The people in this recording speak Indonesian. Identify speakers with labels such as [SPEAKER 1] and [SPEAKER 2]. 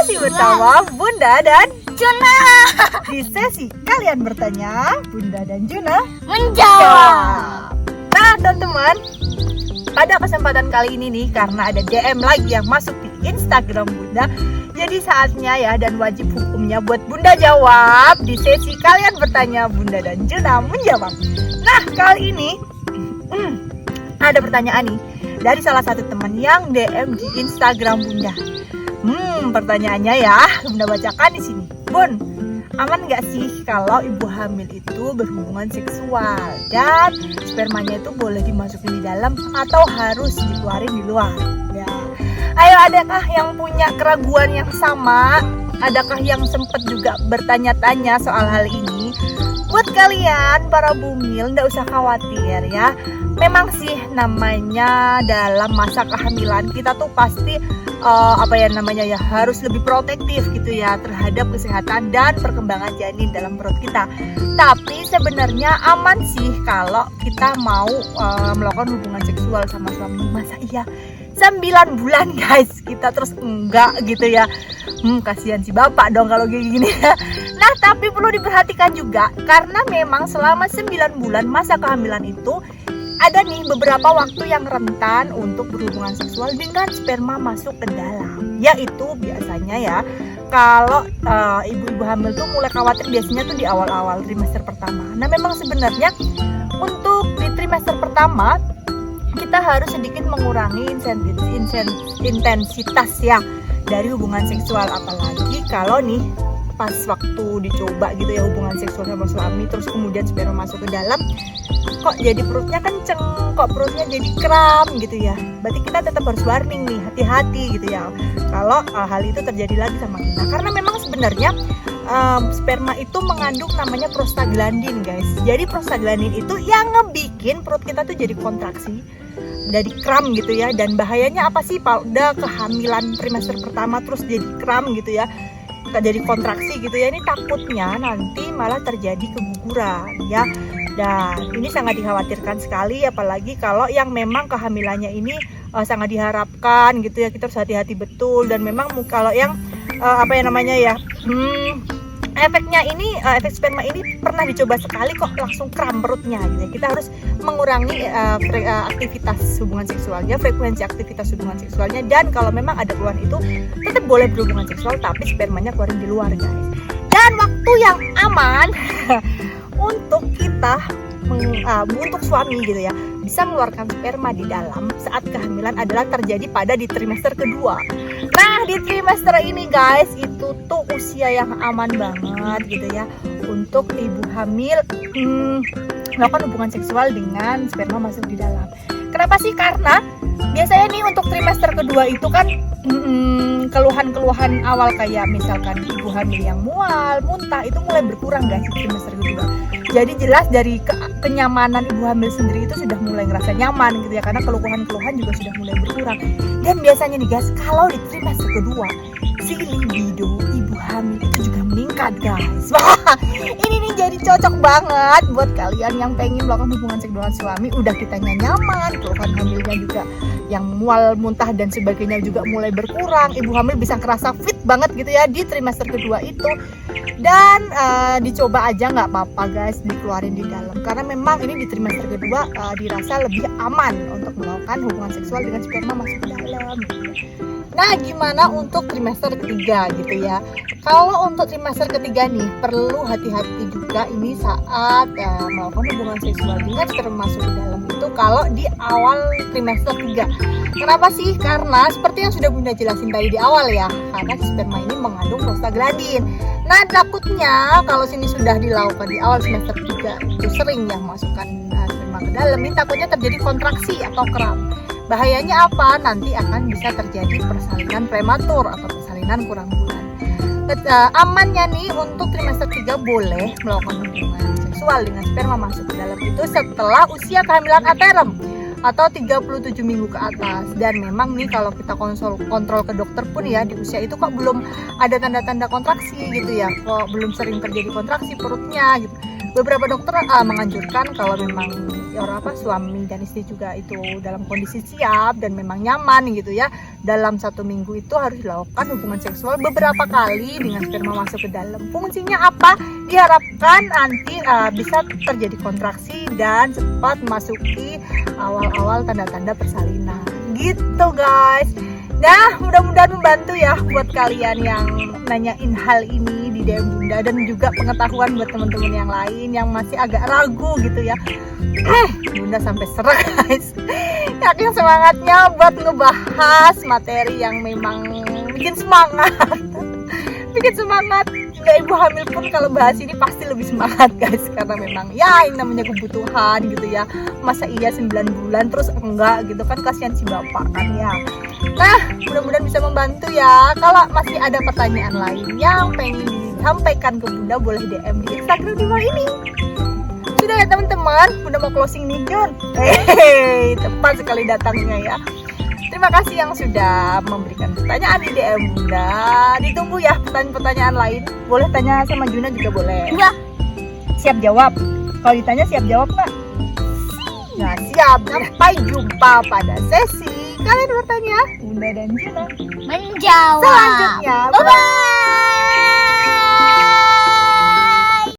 [SPEAKER 1] Masih bersama Bunda dan
[SPEAKER 2] Juna
[SPEAKER 1] di sesi kalian bertanya, Bunda dan Juna
[SPEAKER 2] menjawab.
[SPEAKER 1] Nah teman-teman, pada kesempatan kali ini nih, karena ada DM lagi yang masuk di Instagram Bunda, jadi saatnya ya dan wajib hukumnya buat Bunda jawab di sesi kalian bertanya, Bunda dan Juna menjawab. Nah kali ini ada pertanyaan nih dari salah satu teman yang DM di Instagram Bunda. Pertanyaannya ya, Bunda bacakan di sini. Bun, aman nggak sih kalau ibu hamil itu berhubungan seksual dan spermanya itu boleh dimasukin di dalam atau harus dikeluarin di luar? Ya. Ayo, adakah yang punya keraguan yang sama? Adakah yang sempat juga bertanya-tanya soal hal ini? Buat kalian para bumil, nggak usah khawatir ya. Memang sih namanya dalam masa kehamilan kita tuh pasti harus lebih protektif gitu ya terhadap kesehatan dan perkembangan janin dalam perut kita. Tapi sebenarnya aman sih kalau kita mau melakukan hubungan seksual sama suami. Masa iya 9 bulan guys kita terus enggak gitu ya. Kasihan si bapak dong kalau kayak gini. Nah tapi perlu diperhatikan juga karena memang selama 9 bulan masa kehamilan itu ada nih beberapa waktu yang rentan untuk berhubungan seksual dengan sperma masuk ke dalam. Yaitu biasanya ya kalau ibu-ibu hamil tuh mulai khawatir biasanya tuh di awal-awal trimester pertama. Nah memang sebenarnya untuk di trimester pertama kita harus sedikit mengurangi intensitas ya dari hubungan seksual, apalagi kalau nih pas waktu dicoba gitu ya hubungan seksual sama suami terus kemudian sperma masuk ke dalam, kok jadi perutnya kenceng, kok perutnya jadi kram gitu ya. Berarti kita tetap harus warning nih, hati-hati gitu ya kalau hal itu terjadi lagi sama kita. Karena memang sebenarnya sperma itu mengandung namanya prostaglandin guys. Jadi prostaglandin itu yang ngebikin perut kita tuh jadi kontraksi, jadi kram gitu ya. Dan bahayanya apa sih kalau udah kehamilan trimester pertama terus jadi kram gitu ya, jadi kontraksi gitu ya, ini takutnya nanti malah terjadi keguguran ya. Dan ini sangat dikhawatirkan sekali, apalagi kalau yang memang kehamilannya ini sangat diharapkan gitu ya, kita harus hati-hati betul. Dan memang kalau yang efeknya ini, efek sperma ini pernah dicoba sekali kok langsung kram perutnya gitu ya. Kita harus mengurangi aktivitas hubungan seksualnya, frekuensi aktivitas hubungan seksualnya, dan kalau memang ada keluhan itu tetap boleh berhubungan seksual tapi spermanya keluarin di luar guys. Dan waktu yang aman untuk kita untuk suami gitu ya bisa mengeluarkan sperma di dalam saat kehamilan adalah terjadi pada di trimester kedua. Nah di trimester ini guys itu tuh usia yang aman banget gitu ya untuk ibu hamil melakukan hubungan seksual dengan sperma masuk di dalam. Kenapa sih? Karena biasanya nih untuk trimester kedua itu kan keluhan-keluhan awal kayak misalkan ibu hamil yang mual, muntah itu mulai berkurang guys di trimester kedua. Jadi jelas dari kenyamanan ibu hamil sendiri itu sudah mulai ngerasa nyaman gitu ya, karena keluhan-keluhan juga sudah mulai berkurang. Dan biasanya nih guys, kalau di trimester kedua si libido ibu hamil itu juga meningkat guys. Wah, ini nih jadi cocok banget buat kalian yang pengen melakukan hubungan seks dengan suami. Udah kitanya nyaman, keluhan hamilnya juga yang mual, muntah dan sebagainya juga mulai berkurang. Ibu hamil bisa kerasa fit banget gitu ya di trimester kedua itu. Dan dicoba aja nggak apa-apa guys dikeluarin di dalam, karena memang ini di trimester kedua dirasa lebih aman untuk melakukan hubungan seksual dengan sperma masuk ke dalam gitu. Nah gimana untuk trimester ketiga gitu ya? Kalau untuk trimester ketiga nih perlu hati-hati juga ini saat melakukan hubungan seksual dengan sperma masuk ke dalam itu kalau di awal trimester 3. Kenapa sih? Karena seperti yang sudah Bunda jelasin tadi di awal ya, karena sperma ini mengandung prostaglandin. Nah takutnya kalau sini sudah dilakukan di awal semester 3 itu sering yang masukkan sperma ke dalam, ini takutnya terjadi kontraksi atau kram. Bahayanya apa? Nanti akan bisa terjadi persalinan prematur atau persalinan kurang bulan. Amannya nih untuk trimester 3 boleh melakukan hubungan seksual dengan sperma masuk ke dalam itu setelah usia kehamilan aterem atau 37 minggu ke atas. Dan memang nih kalau kita kontrol ke dokter pun ya di usia itu kok belum ada tanda-tanda kontraksi gitu ya, kok belum sering terjadi kontraksi perutnya gitu. beberapa dokter menganjurkan kalau memang suami dan istri juga itu dalam kondisi siap dan memang nyaman gitu ya, dalam 1 minggu itu harus dilakukan hubungan seksual beberapa kali dengan sperma masuk ke dalam. Fungsinya apa? Diharapkan nanti bisa terjadi kontraksi dan cepat memasuki awal-awal tanda-tanda persalinan gitu guys. Nah, mudah-mudahan membantu ya buat kalian yang nanyain hal ini di DM Bunda, dan juga pengetahuan buat teman-teman yang lain yang masih agak ragu gitu ya. Bunda sampai serak guys. Yakin semangatnya buat ngebahas materi yang memang bikin semangat. Bikin semangat. Juga ibu hamil pun kalau bahas ini pasti lebih semangat guys, karena memang ya ini namanya kebutuhan gitu ya. Masa iya 9 bulan terus enggak gitu kan, kasihan si bapak kan ya. Nah, mudah-mudahan bisa membantu ya. Kalau masih ada pertanyaan lain yang pengen disampaikan ke Bunda, boleh DM di Instagram di bawah ini. Sudah ya teman-teman, Bunda mau closing nih Jun. Tepat sekali datangnya ya. Terima kasih yang sudah memberikan pertanyaan di DM Bunda. Ditunggu ya pertanyaan-pertanyaan lain. Boleh tanya sama Juna juga boleh.
[SPEAKER 2] Iya.
[SPEAKER 1] Siap jawab. Kalau ditanya siap jawab nggak? Nah, siap. Sampai jumpa pada sesi kalian bertanya Bunda dan Juna
[SPEAKER 2] Menjawab.
[SPEAKER 1] selanjutnya.
[SPEAKER 2] Bye-bye.